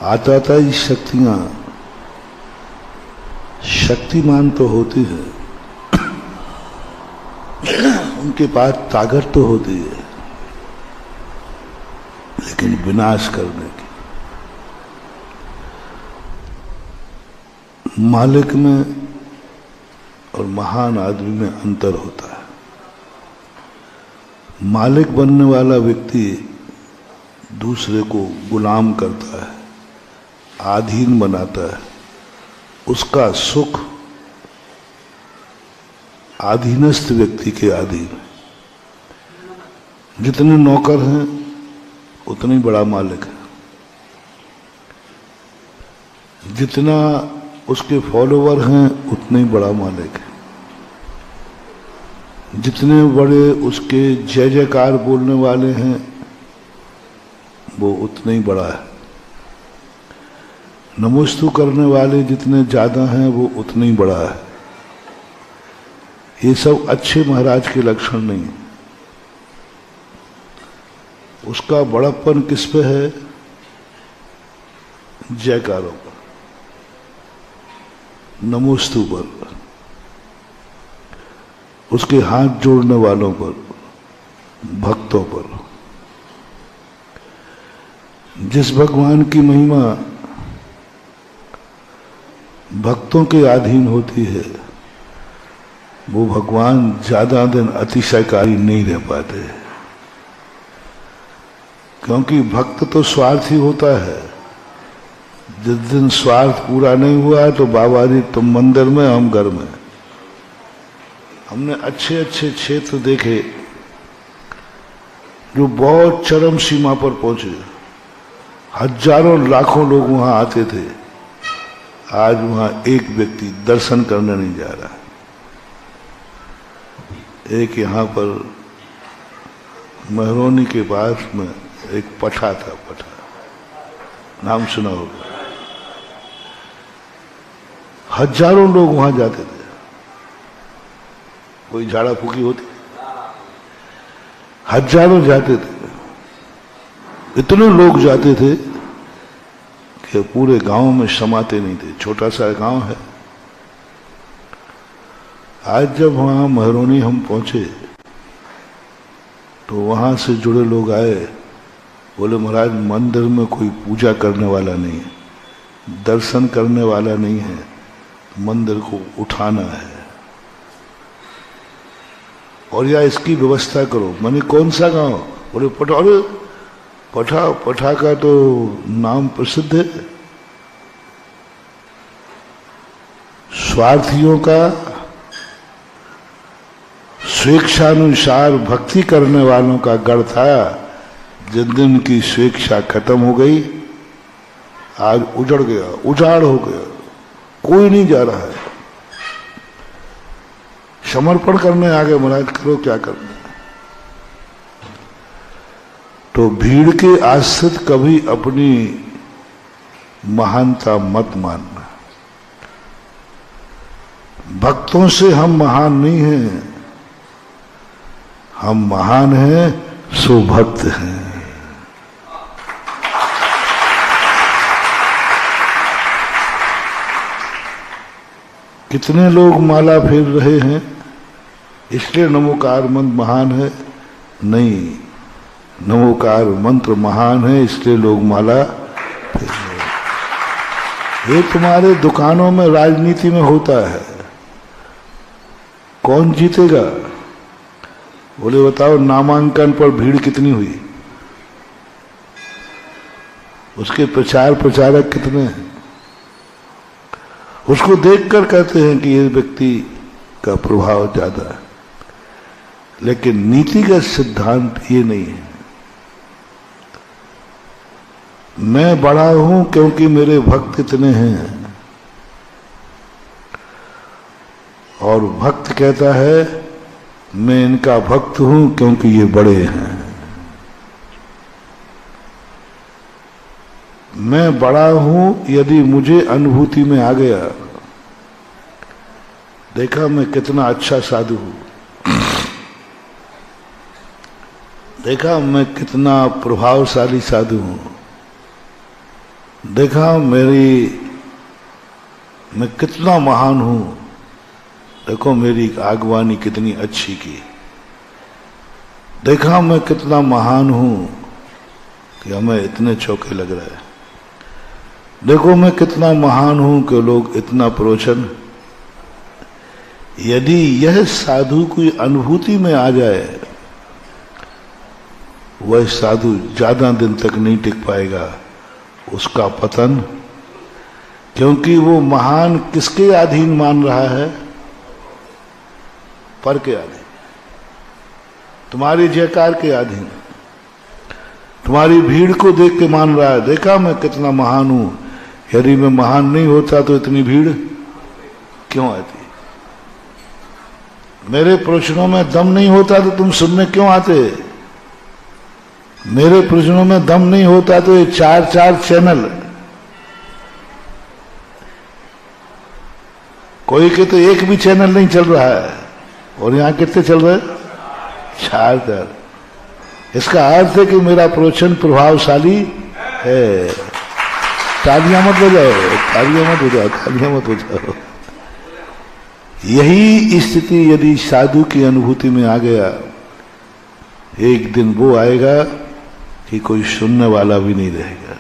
आता था ये शक्तियां शक्तिमान तो होती है, उनके पास ताकत तो होती है, लेकिन विनाश करने की। मालिक में और महान आदमी में अंतर होता है। मालिक बनने वाला व्यक्ति दूसरे को गुलाम करता है, अधीन बनाता है, उसका सुख अधीनस्थ व्यक्ति के अधीन है। जितने नौकर हैं उतना ही बड़ा मालिक है, जितना उसके फॉलोवर हैं उतना ही बड़ा मालिक है, जितने बड़े उसके जय जयकार बोलने वाले हैं वो उतना ही बड़ा है, नमोस्तु करने वाले जितने ज्यादा हैं वो उतना ही बड़ा है। ये सब अच्छे महाराज के लक्षण नहीं। उसका बड़प्पन किस पे है? जयकारों पर, नमोस्तु पर, उसके हाथ जोड़ने वालों पर, भक्तों पर। जिस भगवान की महिमा भक्तों के अधीन होती है वो भगवान ज्यादा दिन अतिशयकारी नहीं रह पाते, क्योंकि भक्त तो स्वार्थी होता है। जिस दिन स्वार्थ पूरा नहीं हुआ है तो बाबा जी तुम मंदिर में, हम घर में। हमने अच्छे अच्छे क्षेत्र देखे जो बहुत चरम सीमा पर पहुंचे, हजारों लाखों लोग वहां आते थे। आज वहां एक व्यक्ति दर्शन करने नहीं जा रहा। एक यहां पर महरौनी के पास में एक पठा था, पठा नाम सुना होगा। हजारों लोग वहां जाते थे। कोई झाड़ा फूकी होती, हजारों जाते थे। इतने लोग जाते थे कि पूरे गांव में समाते नहीं थे। छोटा सा गांव है। आज जब वहां महरौनी हम पहुंचे तो वहां से जुड़े लोग आए, बोले महाराज मंदिर में कोई पूजा करने वाला नहीं है, दर्शन करने वाला नहीं है, मंदिर को उठाना है और या इसकी व्यवस्था करो। मैंने कौन सा गांव? बोले पठा। अरे पठा, पठा का तो नाम प्रसिद्ध है। स्वार्थियों का, स्वेच्छानुसार भक्ति करने वालों का गढ़ था। जिन दिन की स्वेच्छा खत्म हो गई, आज उजड़ गया, उजाड़ हो गया, कोई नहीं जा रहा है। समर्पण करने आगे महाराज करो क्या करना। तो भीड़ के आश्रित कभी अपनी महानता मत मानना। भक्तों से हम महान नहीं हैं, हम महान हैं सो भक्त हैं। कितने लोग माला फेर रहे हैं इसलिए नमोकार मंत्र महान है? नहीं, नमोकार मंत्र महान है इसलिए लोग माला फेर रहे हैं। ये तुम्हारे दुकानों में, राजनीति में होता है। कौन जीतेगा? बोले बताओ नामांकन पर भीड़ कितनी हुई, उसके प्रचार प्रचारक कितने हैं? उसको देखकर कहते हैं कि ये व्यक्ति का प्रभाव ज्यादा है, लेकिन नीतिगत सिद्धांत ये नहीं है। मैं बड़ा हूं क्योंकि मेरे भक्त इतने हैं, और भक्त कहता है मैं इनका भक्त हूं क्योंकि ये बड़े हैं। मैं बड़ा हूं यदि मुझे अनुभूति में आ गया, देखा मैं कितना अच्छा साधु हूं, देखा मैं कितना प्रभावशाली साधु हूं, देखा मैं कितना महान हूं, देखो मेरी आगवानी कितनी अच्छी की। देखा मैं कितना महान हूं कि हमें इतने चौके लग रहे हैं। देखो मैं कितना महान हूं कि लोग इतना प्रवचन। यदि यह साधु की अनुभूति में आ जाए, वह साधु ज्यादा दिन तक नहीं टिक पाएगा, उसका पतन। क्योंकि वो महान किसके अधीन मान रहा है? पर के अधीन, तुम्हारी जयकार के अधीन, तुम्हारी भीड़ को देख के मान रहा है। देखा मैं कितना महान हूं, यदि मैं महान नहीं होता तो इतनी भीड़ क्यों आती? मेरे प्रवचनों में दम नहीं होता तो तुम सुनने क्यों आते? मेरे प्रवचनों में दम नहीं होता तो ये 4 चैनल, कोई के तो एक भी चैनल नहीं चल रहा है, और यहां कितने चल रहे? 4। इसका अर्थ है कि मेरा प्रवचन प्रभावशाली है। तालियां मत बजाओ, तालियां मत बजाओ, तालियां मत बजाओ। यही स्थिति यदि साधु की अनुभूति में आ गया, एक दिन वो आएगा कि कोई सुनने वाला भी नहीं रहेगा।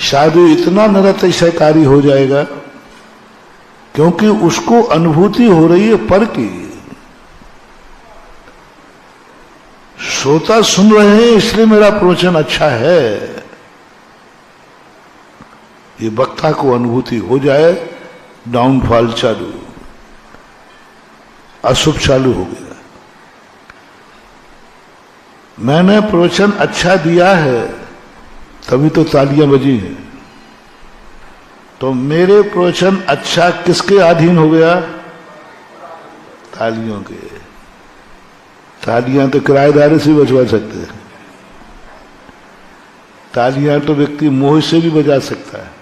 साधु इतना निरतिशयकारी हो जाएगा क्योंकि उसको अनुभूति हो रही है पर की। श्रोता सुन रहे हैं इसलिए मेरा प्रवचन अच्छा है, ये वक्ता को अनुभूति हो जाए, डाउनफॉल चालू, अशुभ चालू हो गया। मैंने प्रवचन अच्छा दिया है तभी तो तालियां बजी हैं। तो मेरे प्रवचन अच्छा किसके अधीन हो गया? तालियों के। तालियां तो किराएदार से बजवा सकते हैं, तालियां तो व्यक्ति मोह से भी बजा सकता है।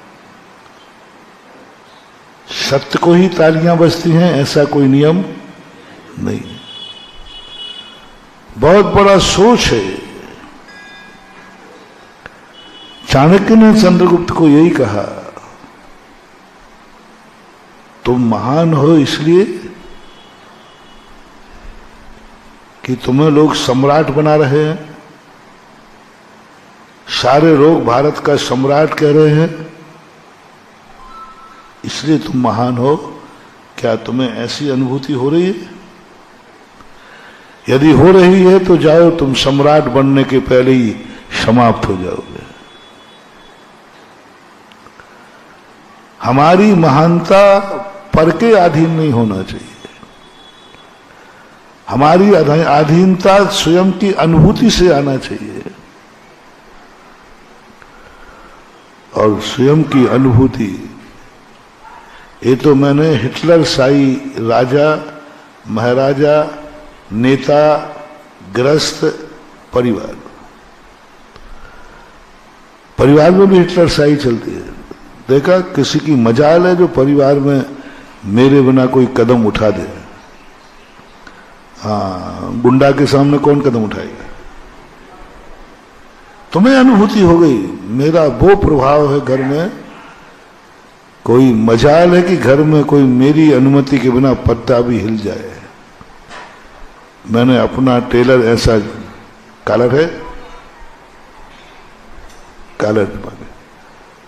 सत्य को ही तालियां बजती हैं ऐसा कोई नियम नहीं। बहुत बड़ा सोच है। चाणक्य ने चंद्रगुप्त को यही कहा, तुम महान हो इसलिए कि तुम्हें लोग सम्राट बना रहे हैं, सारे लोग भारत का सम्राट कह रहे हैं, इसलिए तुम महान हो। क्या तुम्हें ऐसी अनुभूति हो रही है? यदि हो रही है तो जाओ, तुम सम्राट बनने के पहले ही समाप्त हो जाओगे। हमारी महानता पर के अधीन नहीं होना चाहिए। हमारी अधीनता स्वयं की अनुभूति से आना चाहिए, और स्वयं की अनुभूति, ये तो मैंने हिटलर शाही राजा, महाराजा, नेता, ग्रस्त परिवार में भी हिटलर शाही चलती है। देखा किसी की मजाल है जो परिवार में मेरे बिना कोई कदम उठा दे। हाँ, गुंडा के सामने कौन कदम उठाएगा? तुम्हें अनुभूति हो गई मेरा वो प्रभाव है घर में, कोई मजाल है कि घर में कोई मेरी अनुमति के बिना पत्ता भी हिल जाए। मैंने अपना टेलर ऐसा, कॉलर है, कॉलर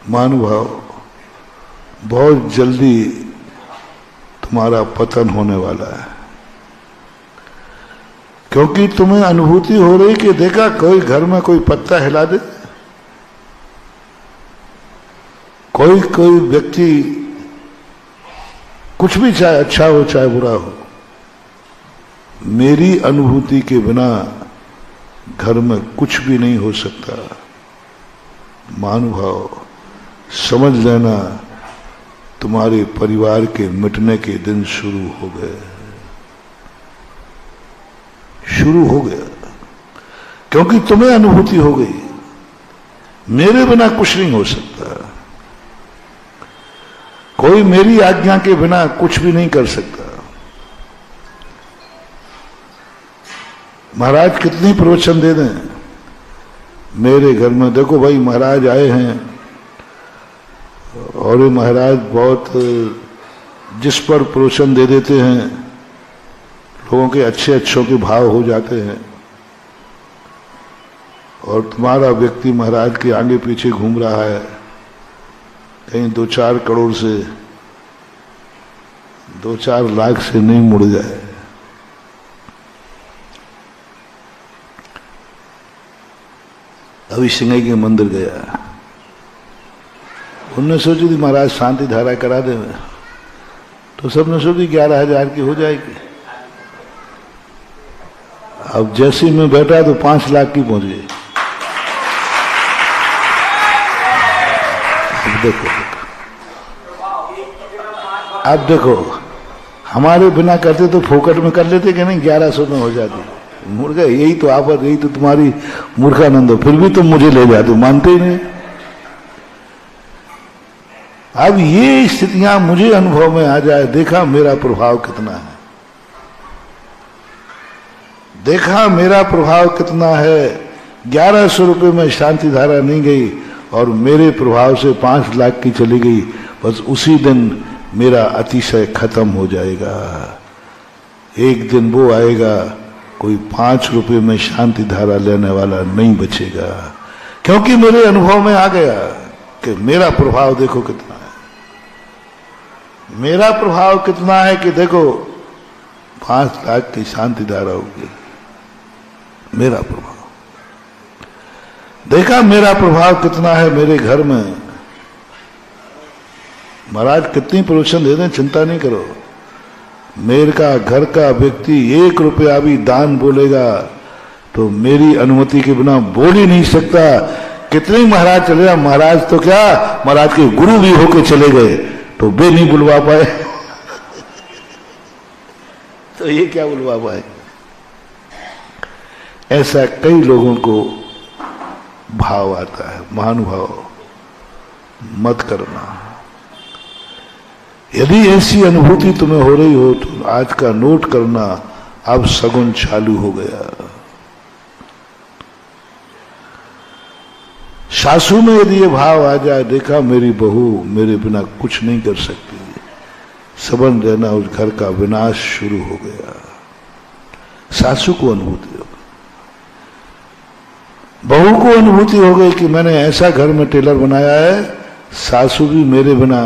महानुभाव, बहुत जल्दी तुम्हारा पतन होने वाला है। क्योंकि तुम्हें अनुभूति हो रही कि देखा कोई घर में कोई पत्ता हिला दे, कोई व्यक्ति कुछ भी, चाहे अच्छा हो चाहे बुरा हो, मेरी अनुभूति के बिना घर में कुछ भी नहीं हो सकता। महानुभाव समझ लेना, तुम्हारे परिवार के मिटने के दिन शुरू हो गए, शुरू हो गया। क्योंकि तुम्हें अनुभूति हो गई मेरे बिना कुछ नहीं हो सकता, कोई मेरी आज्ञा के बिना कुछ भी नहीं कर सकता। महाराज कितनी प्रवचन दे दें, मेरे घर में देखो भाई महाराज आए हैं, और ये महाराज बहुत जिस पर प्रोत्साहन दे देते हैं, लोगों के अच्छे अच्छों के भाव हो जाते हैं। और तुम्हारा व्यक्ति महाराज के आगे पीछे घूम रहा है, कहीं 2-4 करोड़ से 2-4 लाख से नहीं मुड़ जाए। अभी सिंगई के मंदिर गया, उनने सोची थी महाराज शांति धारा करा दे, तो सबने सोची 11,000 की हो जाएगी। अब जैसे मैं बैठा तो 5 लाख की पहुंच गई। अब देखो हमारे बिना करते तो फोकट में कर लेते कि नहीं, 1100 में हो जाती। मुड़ गए, यही तो आप, यही तो तुम्हारी मूर्खानंद हो, फिर भी तुम मुझे ले जाते, मानते ही नहीं। अब ये स्थितियां मुझे अनुभव में आ जाए, देखा मेरा प्रभाव कितना है, देखा मेरा प्रभाव कितना है। 1100 रुपये में शांति धारा नहीं गई और मेरे प्रभाव से 5 लाख की चली गई। बस उसी दिन मेरा अतिशय खत्म हो जाएगा। एक दिन वो आएगा, कोई 5 रुपये में शांति धारा लेने वाला नहीं बचेगा, क्योंकि मेरे अनुभव में आ गया कि मेरा प्रभाव देखो कितना है। मेरा प्रभाव कितना है कि देखो 5 लाख की शांति धारा होगी। मेरा प्रभाव देखा, मेरा प्रभाव कितना है मेरे घर में। महाराज कितनी प्रोत्साहन दे दें, चिंता नहीं करो। मेरे का घर का व्यक्ति 1 रुपया भी दान बोलेगा तो मेरी अनुमति के बिना बोल ही नहीं सकता। कितने महाराज चले जाए, महाराज तो क्या, महाराज के गुरु भी होके चले गए तो वे नहीं बुलवा पाए तो ये क्या बुलवा पाए। ऐसा कई लोगों को भाव आता है। महानुभाव मत करना। यदि ऐसी अनुभूति तुम्हें हो रही हो तो आज का नोट करना, अब सगुन चालू हो गया। सासू में यदि ये भाव आ जाए, देखा मेरी बहू मेरे बिना कुछ नहीं कर सकती, सबन रहना, उस घर का विनाश शुरू हो गया। सासू को अनुभूति हो गई, बहू को अनुभूति हो गई कि मैंने ऐसा घर में टेलर बनाया है, सासू भी मेरे बिना